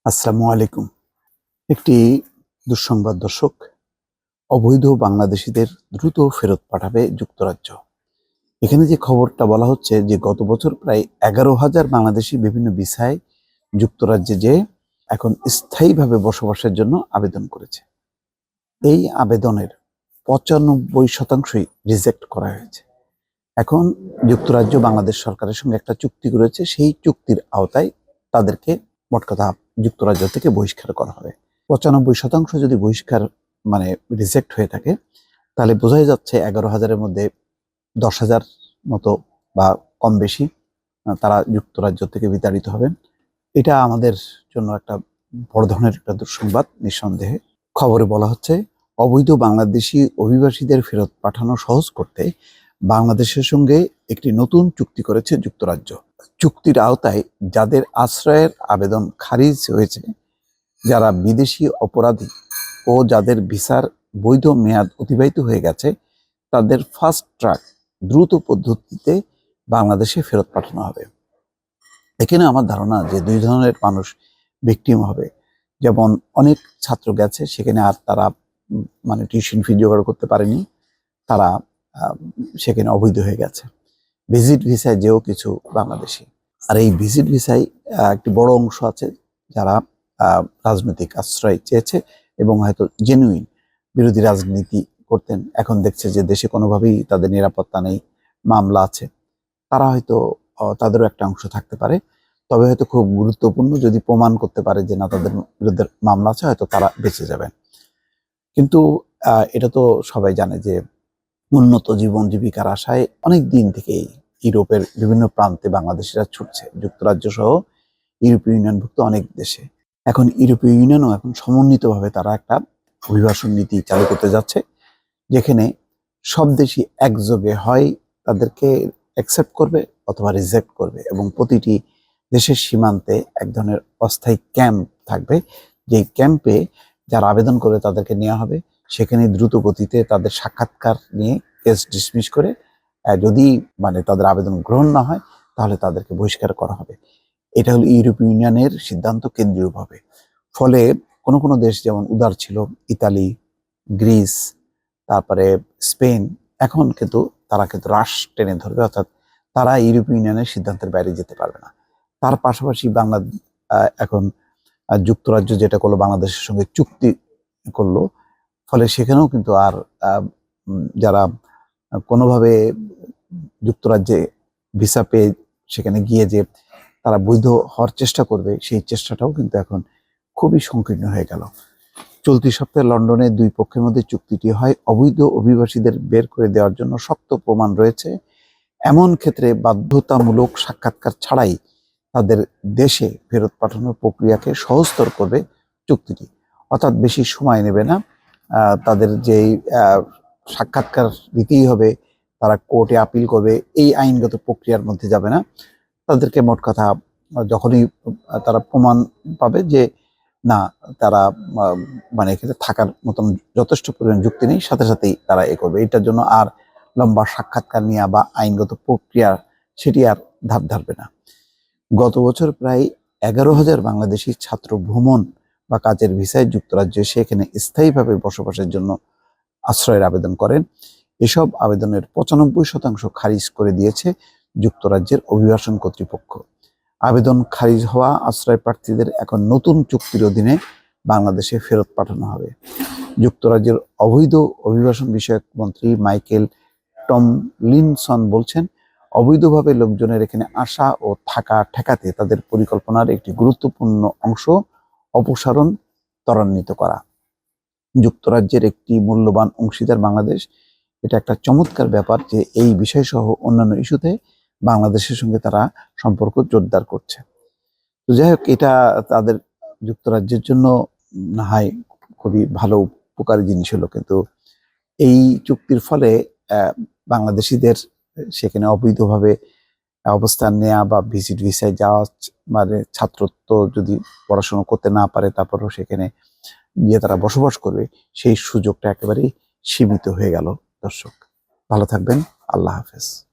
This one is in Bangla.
আসসালামু আলাইকুম। একটি দুঃসংবাদ দর্শক, অবৈধ বাংলাদেশিদের দ্রুত ফেরত পাঠাবে যুক্তরাজ্য। এখানে যে খবরটা বলা হচ্ছে যে গত বছর প্রায় 11,000 বাংলাদেশি বিভিন্ন ভিসায় যুক্তরাজ্যে যে এখন স্থায়ীভাবে বসবাসের জন্য আবেদন করেছে। এই আবেদনের 95% রিজেক্ট করা হয়েছে। এখন যুক্তরাজ্য বাংলাদেশ সরকারের সঙ্গে একটা চুক্তি করেছে, সেই চুক্তির আওতায় তাদেরকে মোট কথা যুক্তরাজ্য থেকে বহিষ্কার করা হবে। 95% যদি বহিষ্কার মানে রিজেক্ট হয়ে থাকে, তাহলে বোঝাই যাচ্ছে 11,000-এর মধ্যে 10,000 মতো বা কম বেশি তারা যুক্তরাজ্য থেকে বিতাড়িত হবেন। এটা আমাদের জন্য একটা বড় ধরনের একটা দুঃসংবাদ। নিঃসন্দেহে খবরে বলা হচ্ছে অবৈধ বাংলাদেশি অভিবাসীদের ফেরত পাঠানো সহজ করতে বাংলাদেশের সঙ্গে একটি নতুন চুক্তি করেছে যুক্তরাজ্য। চুক্তির আওতায় যাদের আশ্রয়ের আবেদন খারিজ হয়েছে, যারা বিদেশি অপরাধী ও যাদের ভিসার বৈধ মেয়াদ অতিবাহিত হয়ে গেছে, তাদের ফাস্ট ট্র্যাক দ্রুত পদ্ধতিতে বাংলাদেশে ফেরত পাঠানো হবে। এখানে আমার ধারণা যে দুই ধরনের মানুষ ভিকটিম হবে। যেমন অনেক ছাত্র গেছে, সেখানে আর তারা মানে টিউশন ফি জোগাড় করতে পারেনি, তারা সেখানে অবৈধ হয়ে গেছে। ভিজিট ভিসায় যেও কিছু বাংলাদেশি, আর এই ভিজিট ভিসায় একটি বড় অংশ আছে যারা রাজনৈতিক আশ্রয় চেয়েছে এবং হয়তো জেনুইন বিরোধী রাজনীতি করতেন, এখন দেখছে যে দেশে কোনোভাবেই তাদের নিরাপত্তা নেই, মামলা আছে। তারা হয়তো তাদেরও একটা অংশ থাকতে পারে, তবে হয়তো খুব গুরুত্বপূর্ণ যদি প্রমাণ করতে পারে যে না তাদের বিরুদ্ধে মামলা আছে, হয়তো তারা বেঁচে যাবেন। কিন্তু এটা তো সবাই জানে যে উন্নত জীবন জীবিকার আশায় অনেক দিন থেকেই ইউরোপের বিভিন্ন প্রান্তে বাংলাদেশিরা ছুটছে, যুক্তরাজ্য সহ ইউরোপীয় ইউনিয়নভুক্ত অনেক দেশে। এখন ইউরোপীয় ইউনিয়নও এখন সমন্বিতভাবে তারা একটা অভিবাসন নীতি চালু করতে যাচ্ছে, যেখানে সব দেশই একযোগে হয় তাদেরকে অ্যাকসেপ্ট করবে অথবা রিজেক্ট করবে, এবং প্রতিটি দেশের সীমান্তে এক ধরনের অস্থায়ী ক্যাম্প থাকবে, যে ক্যাম্পে যারা আবেদন করবে তাদেরকে নেওয়া হবে। সেখানে দ্রুত গতিতে তাদের সাক্ষাৎকার নিয়ে কেস ডিসমিস করে যদি মানে তাদের আবেদন গ্রহণ না হয়, তাহলে তাদেরকে বহিষ্কার করা হবে। এটা হলো ইউরোপীয় ইউনিয়নের সিদ্ধান্ত কেন্দ্রীয়ভাবে। ফলে কোনো কোনো দেশ যেমন উদার ছিল, ইতালি, গ্রিস, তারপরে স্পেন, এখন কিন্তু তারা কিন্তু রাশ টেনে ধরবে, অর্থাৎ তারা ইউরোপীয় ইউনিয়নের সিদ্ধান্তের বাইরে যেতে পারবে না। তার পাশাপাশি এখন যুক্তরাজ্য যেটা করলো, বাংলাদেশের সঙ্গে চুক্তি করলো, ফলে সেখানেও কিন্তু আর যারা কোনোভাবে যুক্তরাজ্যে ভিসা পেয়ে সেখানে গিয়ে যে তারা বৈধ হওয়ার চেষ্টা করবে, সেই চেষ্টাটাও কিন্তু এখন খুবই সংকীর্ণ হয়ে গেল। চলতি সপ্তাহে লন্ডনে দুই পক্ষের মধ্যে চুক্তিটি হয়। অবৈধ অভিবাসীদের বের করে দেওয়ার জন্য শক্ত প্রমাণ রয়েছে, এমন ক্ষেত্রে বাধ্যতামূলক সাক্ষাৎকার ছাড়াই তাদের দেশে ফেরত পাঠানোর প্রক্রিয়াকে সহজতর করবে চুক্তিটি। অর্থাৎ বেশি সময় নেবে না, তাদের যেই সাক্ষাৎকার দিতেই হবে, তারা কোর্টে আপিল করবে, এই আইনগত প্রক্রিয়ার মধ্যে যাবে না। তাদেরকে মোট কথা যখনই তারা প্রমাণ পাবে যে না তারা মানে এখানে থাকার মতন যথেষ্ট পরিমাণ যুক্তি নেই, সাথে সাথেই তারা এ করবে। এটার জন্য আর লম্বা সাক্ষাৎকার নেওয়া বা আইনগত প্রক্রিয়া সেটি আর ধার ধারবে না। গত বছর প্রায় 11,000 বাংলাদেশি ছাত্র ভ্রমণ বা কাজের ভিসায় যুক্তরাজ্যে সেখানে স্থায়ীভাবে বসবাসের জন্য আশ্রয়ের আবেদন করেন। এসব আবেদনের 95% খারিজ করে দিয়েছে যুক্তরাজ্যের অভিবাসন কর্তৃপক্ষ। আবেদন খারিজ হওয়া আশ্রয় প্রার্থীদের এখন নতুন চুক্তির অধীনে বাংলাদেশে ফেরত পাঠানো হবে। যুক্তরাজ্যের অবৈধ অভিবাসন বিষয়ক মন্ত্রী মাইকেল টমলিনসন বলছেন, অবৈধভাবে লোকজনের এখানে আসা ও থাকা ঠেকাতে তাদের পরিকল্পনার একটি গুরুত্বপূর্ণ অংশ অপসারণ ত্বরান্বিত করা। যুক্তরাজ্যের একটি মূল্যবান অংশীদার বাংলাদেশ, এটা একটা চমৎকার ব্যাপার যে এই বিষয় সহ অন্যান্য ইস্যুতে বাংলাদেশের সঙ্গে তারা সম্পর্ক জোরদার করছে। তো যাই হোক, এটা তাদের যুক্তরাজ্যের জন্য না হয় খুবই ভালো উপকারী জিনিস হলো, কিন্তু এই চুক্তির ফলে বাংলাদেশিদের সেখানে অবৈধভাবে অবস্থান নেওয়া বা ভিজিট ভিসায় যাওয়া, মানে ছাত্রত্ব যদি পড়াশোনা করতে না পারে তারপরেও সেখানে গিয়ে তারা বসবাস করবে, সেই সুযোগটা একেবারেই সীমিত হয়ে গেল। দর্শক ভালো থাকবেন, আল্লাহ হাফেজ।